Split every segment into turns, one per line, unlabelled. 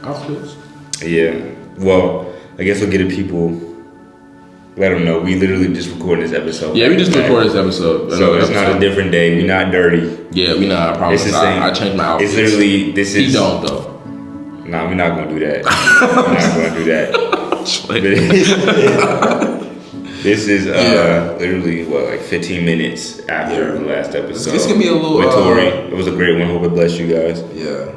outskirts.
Yeah. Well, I guess we'll get to people. Let them know. We literally just recorded this episode.
Yeah, we just recorded this episode.
So it's not a different day. We're not dirty.
Yeah, we not. I promise.
It's the same.
I changed my outfit.
It's literally, this is...
He don't, though.
Nah, we're not going to do that. We're not going to do that. This is literally, like 15 minutes after the last episode.
This can be a little...
With Tori. It was a great one. Hope it blessed you guys.
Yeah.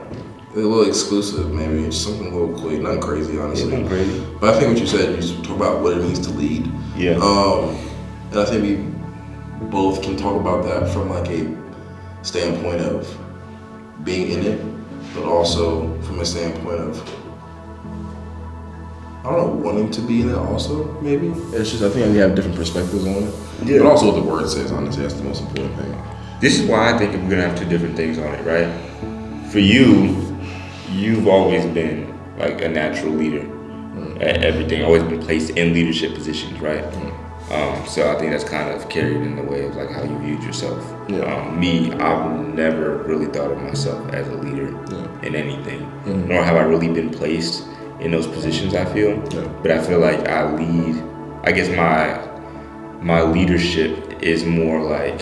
A little exclusive, maybe. Just something a little quick. Nothing crazy, honestly.
Nothing crazy.
But I think what you said, you talk about what it means to lead.
Yeah.
And I think we both can talk about that from like a standpoint of being in it, but also from a standpoint of, I don't know, wanting to be in it also, maybe.
It's just, I think we have different perspectives on it. Yeah. But also what the word says, honestly, that's the most important thing.
This is why I think we're going to have two different things on it, right? For you, you've always been like a natural leader at everything, always been placed in leadership positions, right? So I think that's kind of carried in the way of like how you viewed yourself. Me, I've never really thought of myself as a leader in anything, nor have I really been placed in those positions, I feel. But I feel like I lead, I guess my leadership is more like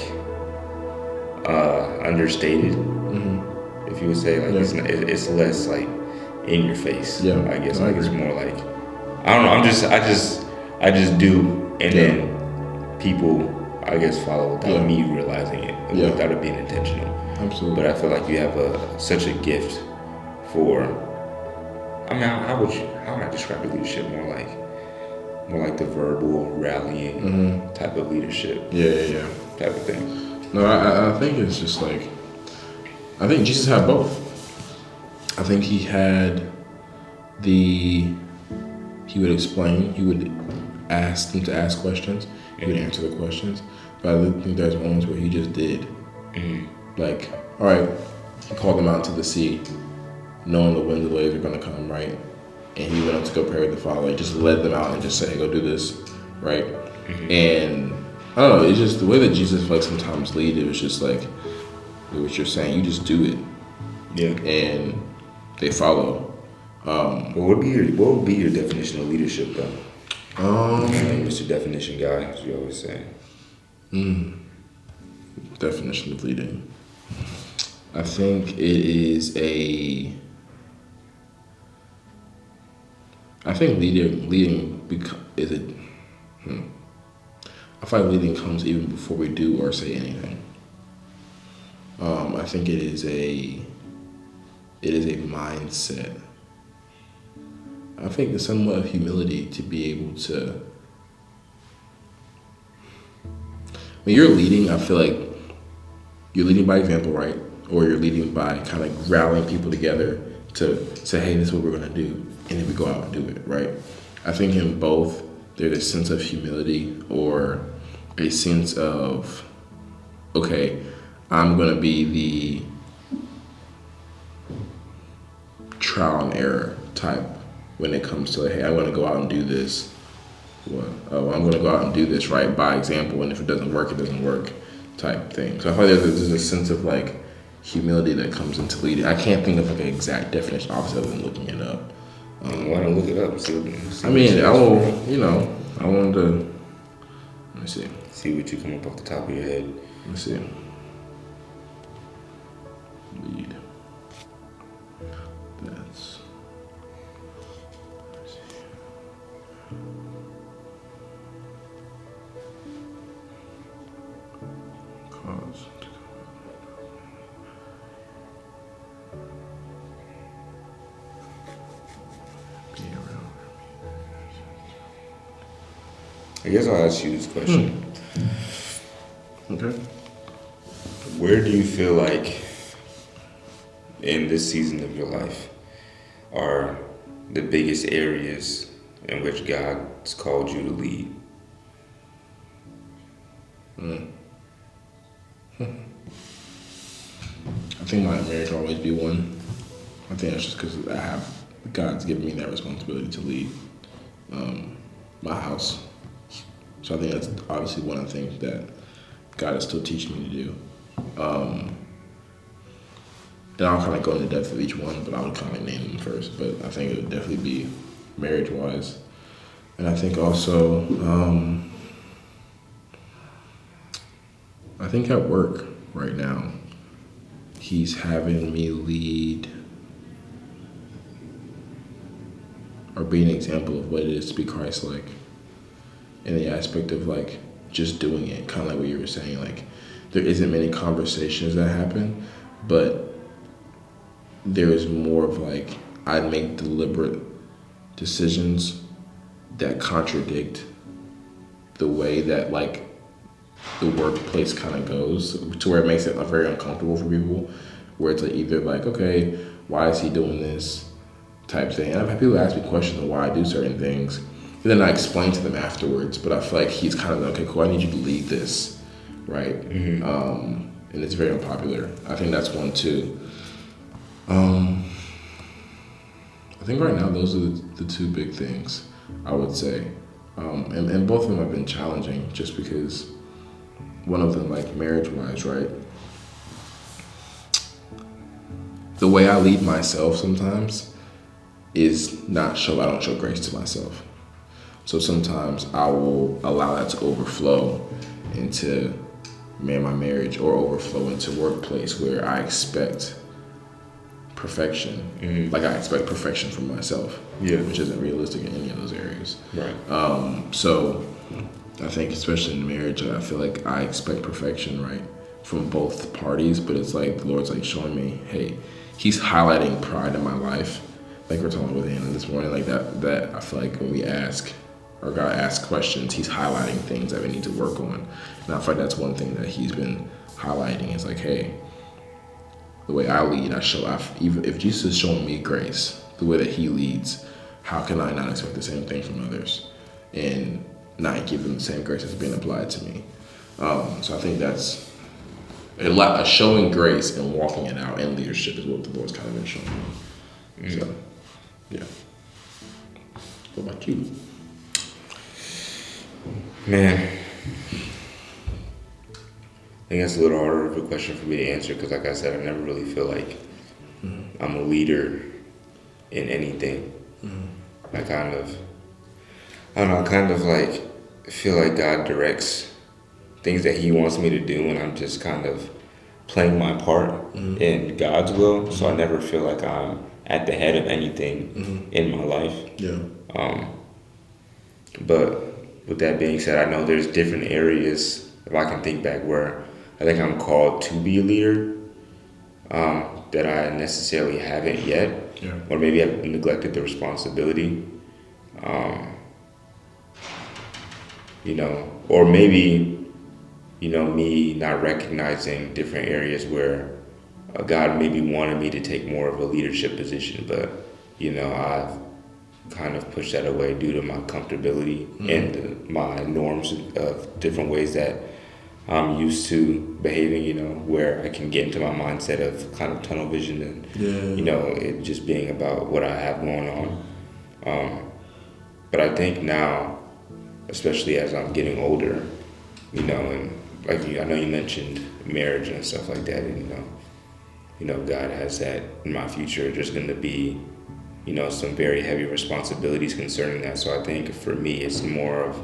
understated, if you would say, like it's less like in your face. I guess like it's more like, I don't know, I just do, and then people, I guess, follow without me realizing it, without it being intentional.
Absolutely.
But I feel like you have such a gift for, I mean, how would I describe your leadership? More like the verbal rallying type of leadership. Type of thing.
No, I think it's just like, I think Jesus had both. I think he had he would explain, he would ask them to ask questions, he would answer the questions. But I think there's moments where he just did. Like, all right, he called them out to the sea, knowing the winds and waves are going to come, right? And he went up to go pray with the Father. He just led them out and just said, hey, go do this, right? And I don't know, it's just the way that Jesus like sometimes lead, it was just like what you're saying, you just do it. And they follow.
What would be your definition of leadership though? Mr. Definition guy, as you always say.
Definition of leading. I think it is I think leading is it. I find leading comes even before we do or say anything. I think it is a mindset. I think it's somewhat of humility to be able to. When you're leading, I feel like you're leading by example, right? Or you're leading by kind of rallying people together to say, hey, this is what we're going to do. And then we go out and do it, right? I think in both, there's a sense of humility or a sense of, okay, I'm going to be the trial and error type when it comes to, like, hey, I'm going to go out and do this. I'm going to go out and do this, right, by example. And if it doesn't work, it doesn't work type thing. So I feel like there's a sense of, like, humility that comes into leading. I can't think of, like, an exact definition, obviously, other than looking it up.
Why don't look it up? See
I mean, I will, I wanted to, let me see.
See what you come up off the top of your head.
Let me see. Lead. That's. Let's see. Cause.
I guess I'll ask you this question.
Okay.
Where do you feel like in this season of your life are the biggest areas in which God's called you to lead?
I think my marriage will always be one. I think that's just because God's given me that responsibility to lead my house. So I think that's obviously one of the things that God is still teaching me to do. and I'll kind of go into depth of each one, but I would kind of name them first. But I think it would definitely be marriage-wise. And I think also, I think at work right now, he's having me lead or be an example of what it is to be Christ-like in the aspect of like just doing it, kind of like what you were saying. Like there isn't many conversations that happen, but there is more of like I make deliberate decisions that contradict the way that like the workplace kind of goes, to where it makes it very uncomfortable for people, where it's like either like, okay, why is he doing this type thing. And I've had people ask me questions on why I do certain things, and then I explain to them afterwards. But I feel like he's kind of like, okay, cool, I need you to lead this, right? And it's very unpopular. I think that's one too. I think right now those are the two big things I would say, and both of them have been challenging, just because one of them, like marriage-wise, right? The way I lead myself sometimes is I don't show grace to myself. So sometimes I will allow that to overflow into my marriage, or overflow into workplace, where I expect perfection. Like I expect perfection from myself, which isn't realistic in any of those areas. Right. So I think especially in marriage, I feel like I expect perfection, right, from both parties. But it's like the Lord's like showing me, hey, He's highlighting pride in my life. Like we're talking with Hannah this morning, like that I feel like when we ask, or God asks questions, He's highlighting things that we need to work on. And I feel like that's one thing that He's been highlighting. It's like, hey, the way I lead, even if Jesus is showing me grace, the way that He leads, how can I not expect the same thing from others and not give them the same grace that's being applied to me? So I think that's a showing grace and walking it out in leadership is what the Lord's kind of been showing me. So, yeah. What about you?
Man, I think that's a little harder of a question for me to answer, because like I said, I never really feel like I'm a leader in anything. I kind of like feel like God directs things that He wants me to do, and I'm just kind of playing my part in God's will. So I never feel like I'm at the head of anything in my life. Yeah. But with that being said, I know there's different areas, if I can think back, where I think I'm called to be a leader, that I necessarily haven't yet, or maybe I've neglected the responsibility. Or maybe, me not recognizing different areas where God maybe wanted me to take more of a leadership position, but, I've kind of pushed that away due to my comfortability and my norms of different ways that I'm used to behaving, where I can get into my mindset of kind of tunnel vision and, it just being about what I have going on. But I think now, especially as I'm getting older, and like I know you mentioned marriage and stuff like that, and God has that in my future. There's going to be, some very heavy responsibilities concerning that. So I think for me, it's more of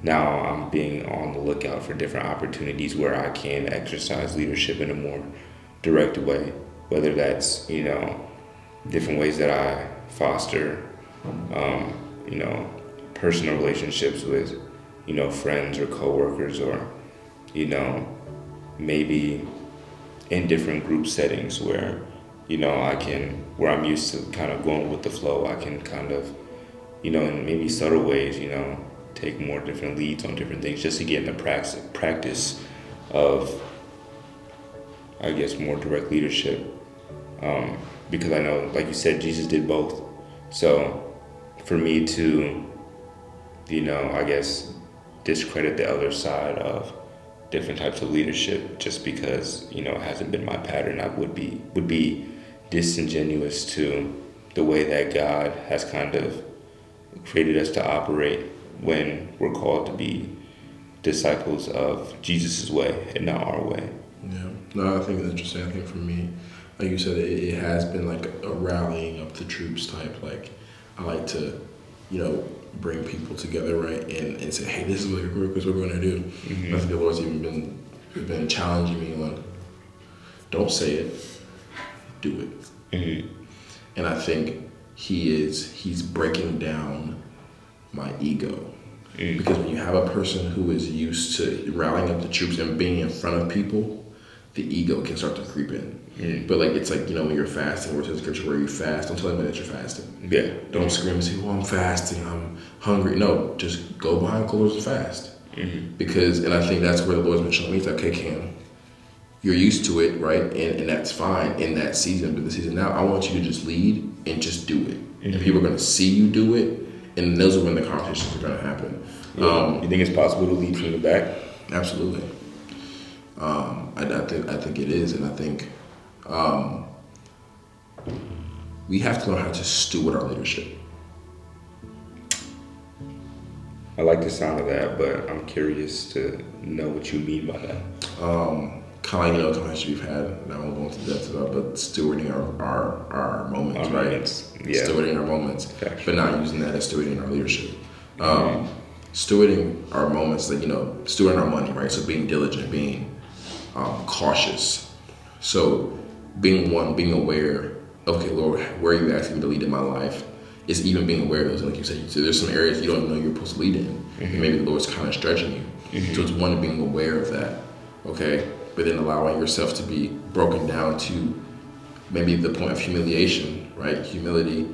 now I'm being on the lookout for different opportunities where I can exercise leadership in a more direct way, whether that's, different ways that I foster, personal relationships with, friends or coworkers, or, maybe in different group settings where, where I'm used to kind of going with the flow, I can kind of, in maybe subtle ways, take more different leads on different things, just to get in the practice of, I guess, more direct leadership. Because I know, like you said, Jesus did both. So for me to, I guess, discredit the other side of different types of leadership just because, it hasn't been my pattern, I would be disingenuous to the way that God has kind of created us to operate when we're called to be disciples of Jesus' way and not our way.
Yeah. No, I think it's interesting. I think for me, like you said, it has been like a rallying of the troops type. Like, I like to, bring people together, right, and say, hey, this is what we're going to do. I think the Lord's even been challenging me on, don't say it, do it. And I think he's breaking down my ego. Because when you have a person who is used to rallying up the troops and being in front of people, the ego can start to creep in. But like it's like, when you're fasting, where it says scripture where you fast, don't tell anybody that you're fasting.
Yeah.
Don't scream and say, "Oh, I'm fasting, I'm hungry." No, just go behind closed doors and fast. And I think that's where the Lord's been showing me. It's like, okay, Cam, you're used to it, right? And that's fine in that season. But the season now, I want you to just lead and just do it. And people are going to see you do it. And those are when the conversations are going to happen.
You think it's possible to lead from the back?
Absolutely. I think it is, and I think we have to learn how to steward our leadership.
I like the sound of that, but I'm curious to know what you mean by that.
Kind of like, conversation we've had, and I won't go into depth about, but stewarding our moments, right?
Moments, yeah.
Stewarding our moments,
Factual.
but not using that as stewarding our leadership. Stewarding our moments, like, stewarding our money, right? So being diligent, being cautious. So being aware, okay, Lord, where are you asking me to lead in my life? It's even being aware of those, like you said, so there's some areas you don't know you're supposed to lead in. And maybe the Lord's kind of stretching you. So it's one, being aware of that, okay? But then allowing yourself to be broken down to maybe the point of humiliation, right? Humility,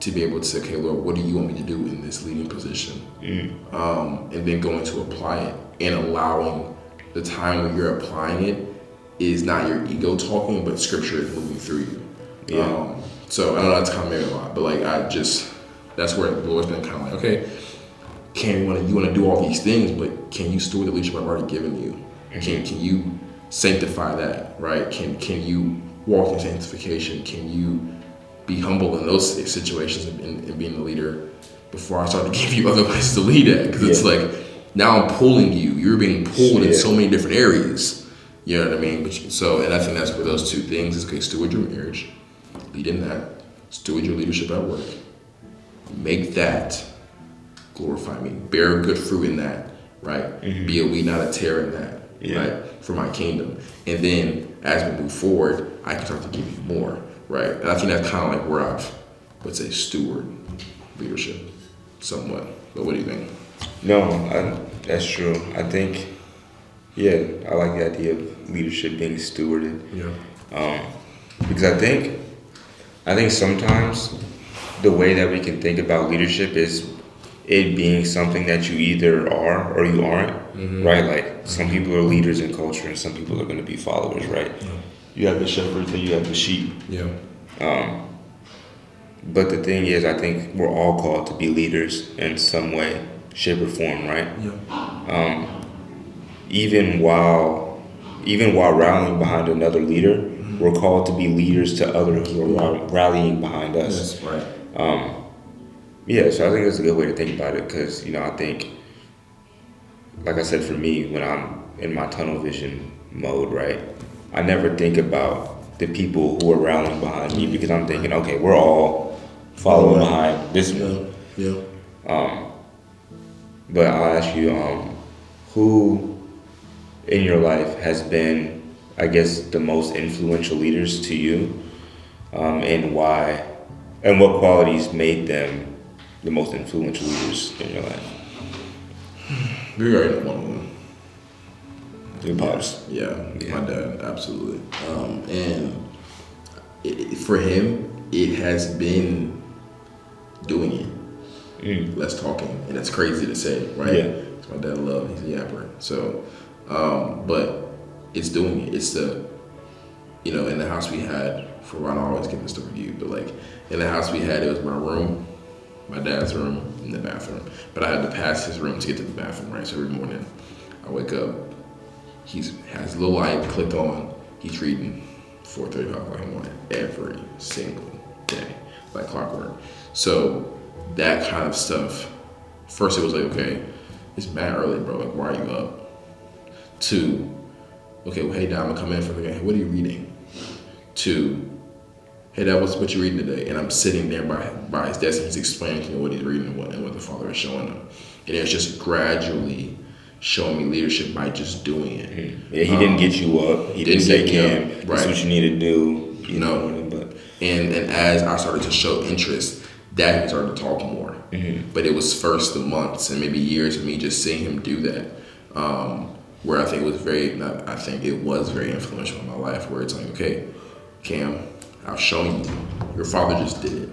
to be able to say, okay, Lord, what do you want me to do in this leading position? And then going to apply it, and allowing the time when you're applying it is not your ego talking, but scripture is moving through you. So I know that's kind of maybe a lot, but like that's where the Lord's been kind of like, okay, you want to do all these things, but can you steward the leadership I've already given you? Can you sanctify that, right? Can you walk in sanctification? Can you be humble in those situations and being the leader before I start to give you other places to lead at? Because it's like, now I'm pulling you. You're being pulled in so many different areas. You know what I mean? And I think that's where those two things is, okay, steward your marriage, lead in that, steward your leadership at work, make that glorify me, bear good fruit in that, right? Be a weed, not a tear in that, right? For my kingdom. And then as we move forward, I can start to give you more, right? And I think that's kind of like where would say steward leadership somewhat. But what do you think?
No, that's true. I think, I like the idea of leadership being stewarded. Because I think sometimes the way that we can think about leadership is it being something that you either are or you aren't, right? Like some people are leaders in culture and some people are going to be followers, right? You have the shepherds and you have the sheep. But the thing is, I think we're all called to be leaders in some way, shape, or form, right? Even while rallying behind another leader, we're called to be leaders to others who are rallying behind us.
That's right.
So I think that's a good way to think about it, because I think, like I said, for me, when I'm in my tunnel vision mode, right, I never think about the people who are rallying behind me, because I'm thinking, okay, we're all following behind this one. But I'll ask you, who in your life has been, I guess, the most influential leaders to you, and why, and what qualities made them the most influential leaders in your life?
We already know one of them.
Your pops.
Yeah, my dad, absolutely. For him, it has been doing it, less talking, and it's crazy to say, right? It's my dad, he's a yapper. So, but it's doing it. It's the, in the house we had, for a while, I always give this to review, but like in the house we had, it was my room, my dad's room, and the bathroom. But I had to pass his room to get to the bathroom, right? So every morning I wake up, he has a little light clicked on, he's reading 4:35 o'clock in the morning every single day, like clockwork. So that kind of stuff, first it was like, okay, it's mad early, bro, like why are you up? To, okay, well, hey, Dad, I'm gonna come in for the game. Hey, what are you reading? to, hey, that was what you're reading today, and I'm sitting there by his desk and he's explaining to me what he's reading and what the Father is showing him, and it's just gradually showing me leadership by just doing it.
Mm-hmm. Yeah, he didn't get you up. He didn't say, Cam,
right.
That's what you need to do. You know, but
and as I started to show interest, that he started to talk more. Mm-hmm. But it was first the months and maybe years of me just seeing him do that, where I think it was very influential in my life. Where it's like, okay, Cam, I've shown you. Your father just did it.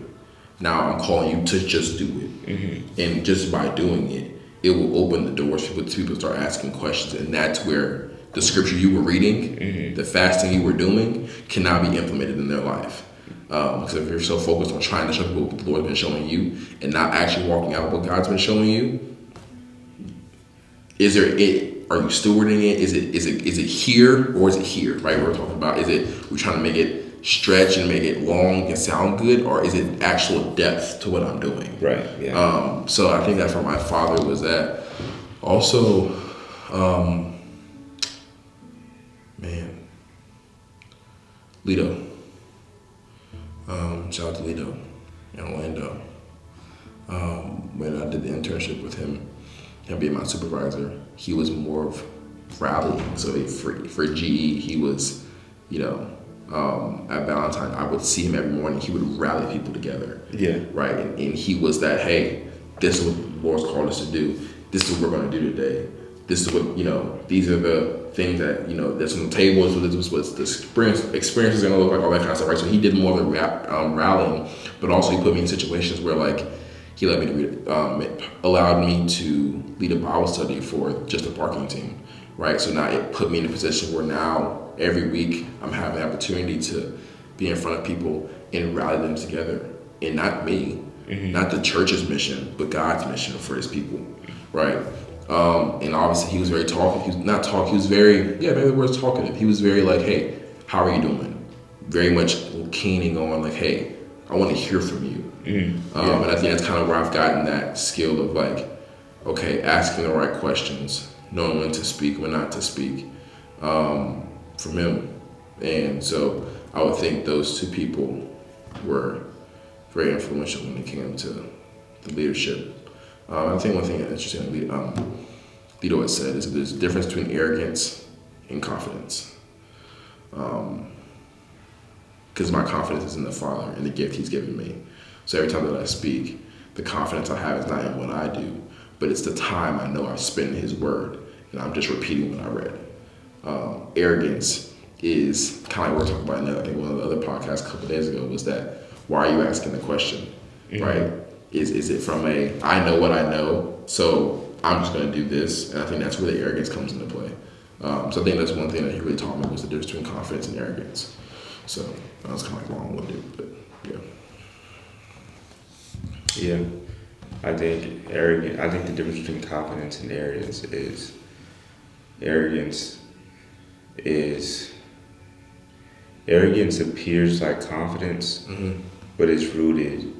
Now I'm calling you to just do it. Mm-hmm. And just by doing it, it will open the doors for people to start asking questions. And that's where the scripture you were reading, mm-hmm. the fasting you were doing, can now be implemented in their life. Because if you're so focused on trying to show people what the Lord's been showing you and not actually walking out what God's been showing you, are you stewarding it? Is it here or is it here? Right? We're talking about, we're trying to make it stretch and make it long and sound good, or is it actual depth to what I'm doing?
Right. Yeah.
So I think that for my father was that. Also, Lito. Shout out to Lito in Orlando. When I did the internship with him being my supervisor, he was more of rallying. So for GE, he was, at Valentine, I would see him every morning. He would rally people together. Yeah. Right. And he was that, hey, this is what the Lord's called us to do. This is what we're going to do today. This is what, these are the things that, that's on the table. This was what the experiences going to look like, all that kind of stuff, right? So he did more of the rallying, but also he put me in situations where, like, he let me to read, allowed me to lead a Bible study for just the parking team, right? So now it put me in a position where now every week I'm having the opportunity to be in front of people and rally them together. And not me, mm-hmm. not the church's mission, but God's mission for his people, right? And obviously he was very talkative. He was very, maybe the word's talkative. He was very like, hey, how are you doing? Very much keening on like, hey, I want to hear from you. Mm-hmm. And I think that's kind of where I've gotten that skill of like, okay, asking the right questions, knowing when to speak, when not to speak, from him. And so I would think those two people were very influential when it came to the leadership. I think one thing that's interesting Lito had said is that there's a difference between arrogance and confidence. Because my confidence is in the Father and the gift he's given me. So every time that I speak, the confidence I have is not in what I do, but it's the time I know I've spent in his word, and I'm just repeating what I read. Arrogance is kind of like we were talking about in, I think, one of the other podcasts a couple of days ago, was that, why are you asking the question, mm-hmm. right? Is it from I know what I know, so I'm just going to do this, and I think that's where the arrogance comes into play. So I think that's one thing that he really taught me, was the difference between confidence and arrogance. So that was kind of like long-winded, but yeah.
Yeah, I think the difference between confidence and arrogance appears like confidence, mm-hmm. but it's rooted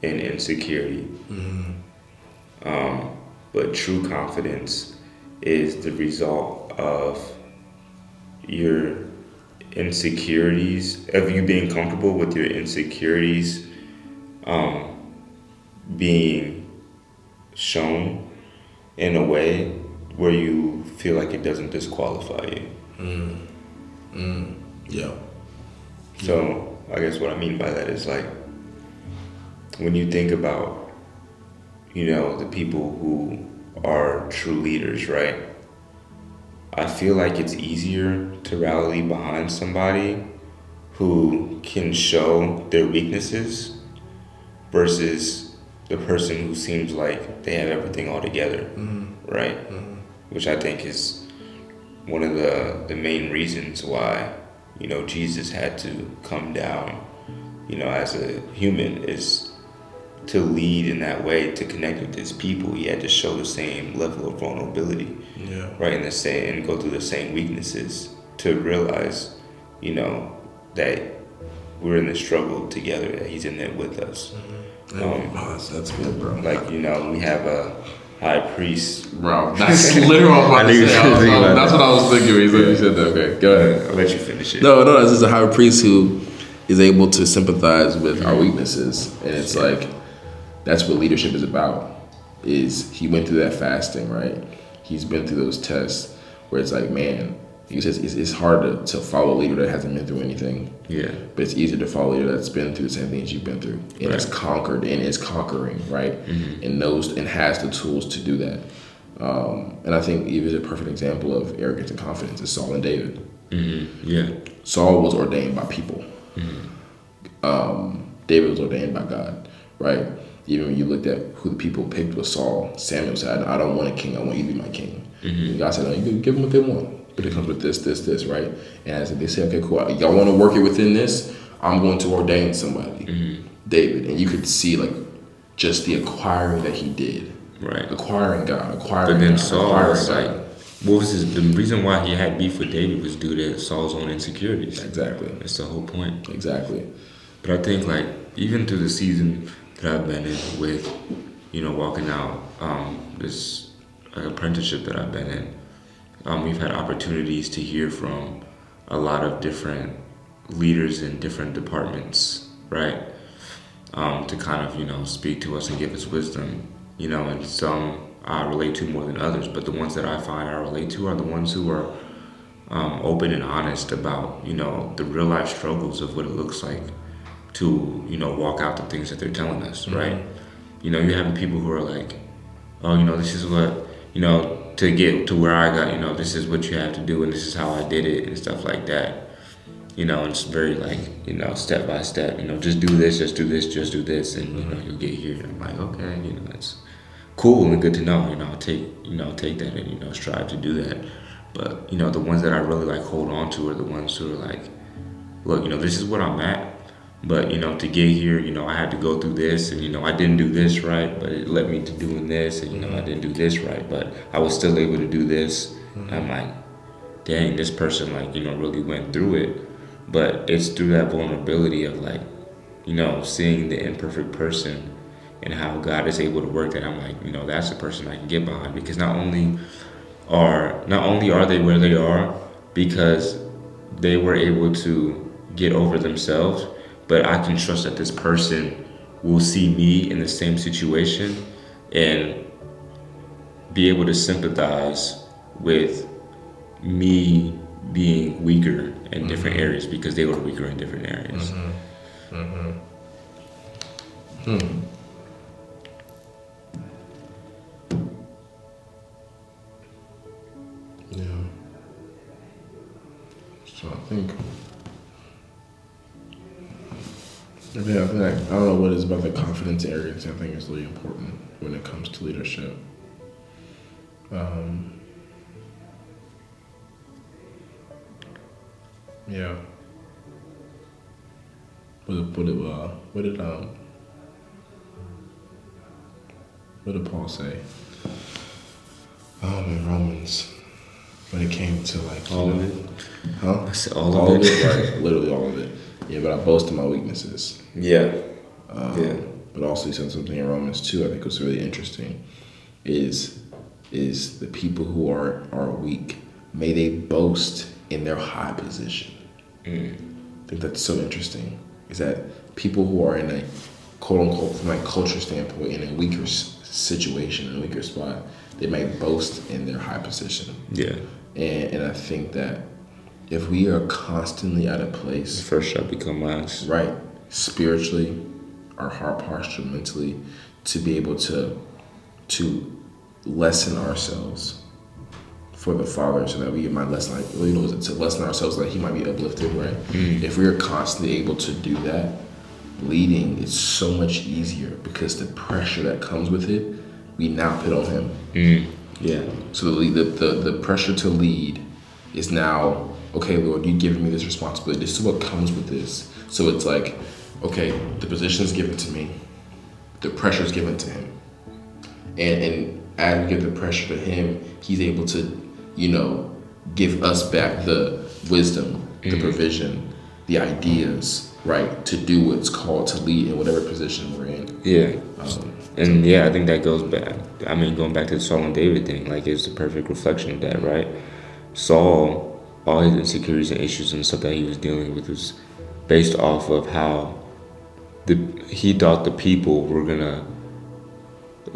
in insecurity. Mm-hmm. But true confidence is the result of your insecurities, of you being comfortable with your insecurities being shown in a way where you feel like it doesn't disqualify you.
Yeah.
So I guess what I mean by that is, like, when you think about, the people who are true leaders, right? I feel like it's easier to rally behind somebody who can show their weaknesses versus the person who seems like they have everything all together, mm-hmm. right? Mm-hmm. Which I think is one of the main reasons why, Jesus had to come down, as a human, is to lead in that way, to connect with his people. He had to show the same level of vulnerability, right? And go through the same weaknesses to realize, that we're in the struggle together, that he's in it with us.
Mm-hmm. That's good, bro.
Like, we have high priest.
Bro, that's literally what I was about to say. That's what I was thinking when you said that. Okay, go ahead.
I'll let you finish it.
No, this is a high priest who is able to sympathize with our weaknesses, and it's like that's what leadership is about. Is he went through that fasting, right? He's been through those tests where it's like, man, he says it's hard to follow a leader that hasn't been through anything.
Yeah.
But it's easier to follow a leader that's been through the same things you've been through and has conquered and is conquering, right? And knows and has the tools to do that. And I think even a perfect example of arrogance and confidence is Saul and David.
Yeah.
Saul was ordained by people. David was ordained by God, right? Even when you looked at who the people picked was Saul, Samuel said, I don't want a king, I want you to be my king. And God said, no, you give them what they want, but it comes with this, right? And as they say, okay, cool, y'all want to work it within this, I'm going to ordain somebody, David. And you could see like just the acquiring that he did.
Right.
Acquiring God,
But then
God,
Saul
acquiring
was
God.
like, what was the reason why he had beef with David was due to Saul's own insecurities.
Exactly.
That's the whole point.
Exactly.
But I think like even through the season that I've been in with, walking out this apprenticeship that I've been in, we've had opportunities to hear from a lot of different leaders in different departments, right? To kind of, speak to us and give us wisdom, and some I relate to more than others, but the ones that I find I relate to are the ones who are open and honest about, the real life struggles of what it looks like to, walk out the things that they're telling us, right? You're having people who are like, oh, this is what, to get to where I got, this is what you have to do and this is how I did it and stuff like that. And it's very like, step by step, just do this, just do this, just do this, and, you'll get here. And I'm like, okay, that's cool and good to know, I'll take that and, strive to do that. But, the ones that I really like hold on to are the ones who are like, look, this is what I'm at. But, to get here, I had to go through this and, I didn't do this right, but it led me to doing this and, I didn't do this right, but I was still able to do this. I'm like, dang, this person like, really went through it. But it's through that vulnerability of like, seeing the imperfect person and how God is able to work that. I'm like, that's the person I can get behind because not only are they where they are because they were able to get over themselves, but I can trust that this person will see me in the same situation and be able to sympathize with me being weaker in different areas because they were weaker in different areas.
Yeah. So I think I don't know what it is about the confidence and arrogance. I think it's really important when it comes to leadership. Yeah. What did Paul say? In Romans, when it came to like
All of it?
Huh?
I said all of it.
Right? Literally all of it. Yeah, but I boast in my weaknesses.
Yeah.
But also he said something in Romans 2 I think was really interesting. Is the people who are weak, may they boast in their high position. I think that's so interesting. Is that people who are in a quote unquote from a culture standpoint in a weaker situation, in a weaker spot, they might boast in their high position.
Yeah.
And I think that if we are constantly at a place,
First shall become last.
right, spiritually, our heart posture, mentally, to be able to lessen ourselves for the Father, so that we might lessen, to lessen ourselves, so that He might be uplifted, right? If we are constantly able to do that, leading is so much easier because the pressure that comes with it, we now put on Him.
Yeah.
So the pressure to lead is now, okay, Lord, you've given me this responsibility. This is what comes with this. So it's like, okay, the position is given to me. The pressure is given to Him. And as we give the pressure to Him, He's able to, give us back the wisdom, the provision, the ideas, right, to do what's called to lead in whatever position we're in.
Yeah. And yeah, I think that goes back. I mean, going back to the Saul and David thing, like it's the perfect reflection of that, right? Saul, all his insecurities and issues and stuff that he was dealing with was based off of how he thought the people were gonna,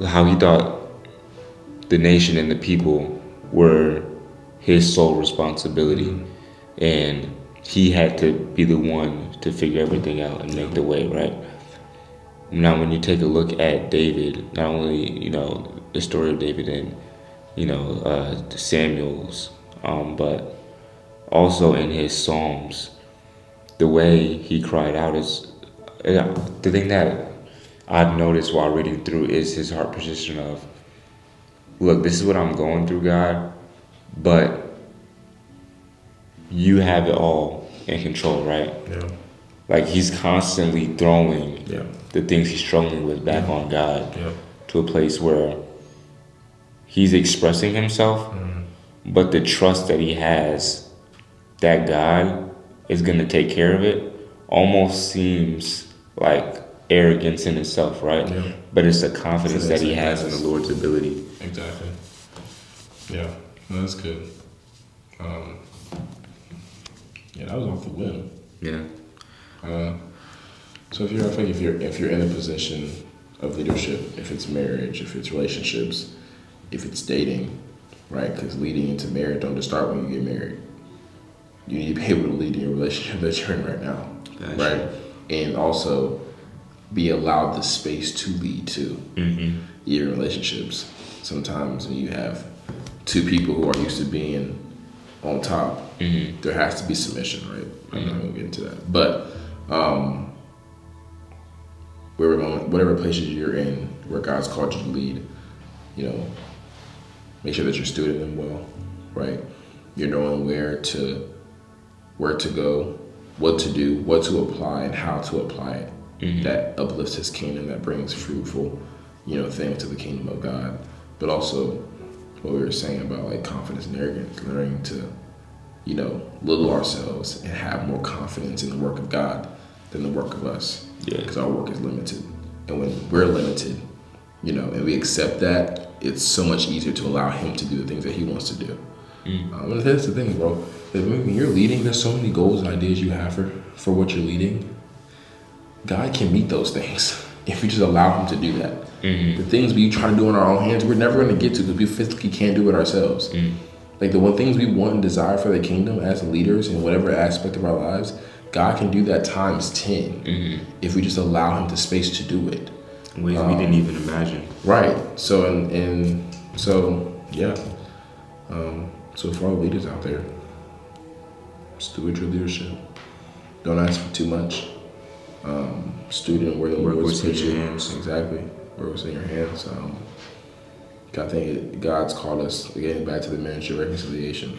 how he thought the nation and the people were his sole responsibility, and he had to be the one to figure everything out and make the way, right? Now, when you take a look at David, not only the story of David and Samuel's, but also in his Psalms, the way he cried out is the thing that I've noticed while reading through is his heart position of, look, this is what I'm going through, God, but you have it all in control, right?
Yeah.
Like he's constantly throwing the things he's struggling with back on God to a place where he's expressing himself, but the trust that he has that God is going to take care of it almost seems like arrogance in itself, right?
Yeah.
But it's the confidence that he has in the Lord's ability.
Exactly. Yeah, no, that's good. Yeah, that was off the whim.
Yeah.
So I think if you're in a position of leadership, if it's marriage, if it's relationships, if it's dating, right? Because leading into marriage don't just start when you get married. You need to be able to lead in your relationship that you're in right now,
Gotcha.
right? And also be allowed the space to lead too. Even relationships. Sometimes when you have two people who are used to being on top, there has to be submission, right? I'm not gonna get into that, but whatever places you're in, where God's called you to lead, make sure that you're stewarding them well, right? You're knowing where to go, what to do, what to apply, and how to apply it. That uplifts His kingdom, that brings fruitful, things to the kingdom of God. But also, what we were saying about like confidence and arrogance, learning to, little ourselves and have more confidence in the work of God than the work of us.
Yeah. Because
our work is limited, and when we're limited, and we accept that, it's so much easier to allow Him to do the things that He wants to do. And that's the thing, bro. That when you're leading, there's so many goals and ideas you have for what you're leading. God can meet those things if we just allow Him to do that. The things we try to do in our own hands, we're never going to get to because we physically can't do it ourselves. Like the one things we want and desire for the kingdom as leaders in whatever aspect of our lives, God can do that times 10 if we just allow Him the space to do it.
In ways we didn't even imagine.
Right. So so for all leaders out there, steward your leadership. Don't ask for too much. Student where the Lord was
in your hands.
Exactly. Where was in your hands. I think God's called us, again, back to the ministry of reconciliation.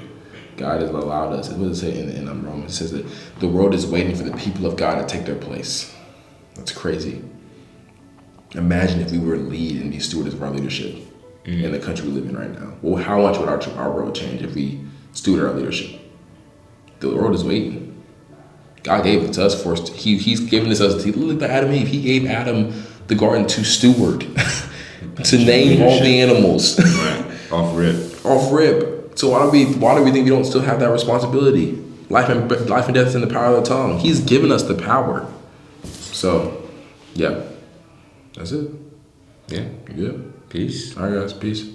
God has allowed us, what does it say in Romans? It says that the world is waiting for the people of God to take their place. That's crazy. Imagine if we were to lead and be stewards of our leadership in the country we live in right now. Well, how much would our world change if we steward our leadership? The world is waiting. God gave it to us first. He's given us look at Adam and Eve. He gave Adam the garden to steward, to name all the animals.
Right. Off rip. So why do we think
we don't still have that responsibility? Life and death is in the power of the tongue. He's given us the power. So, yeah, that's it.
Yeah.
You good?
Peace.
All right, guys. Peace.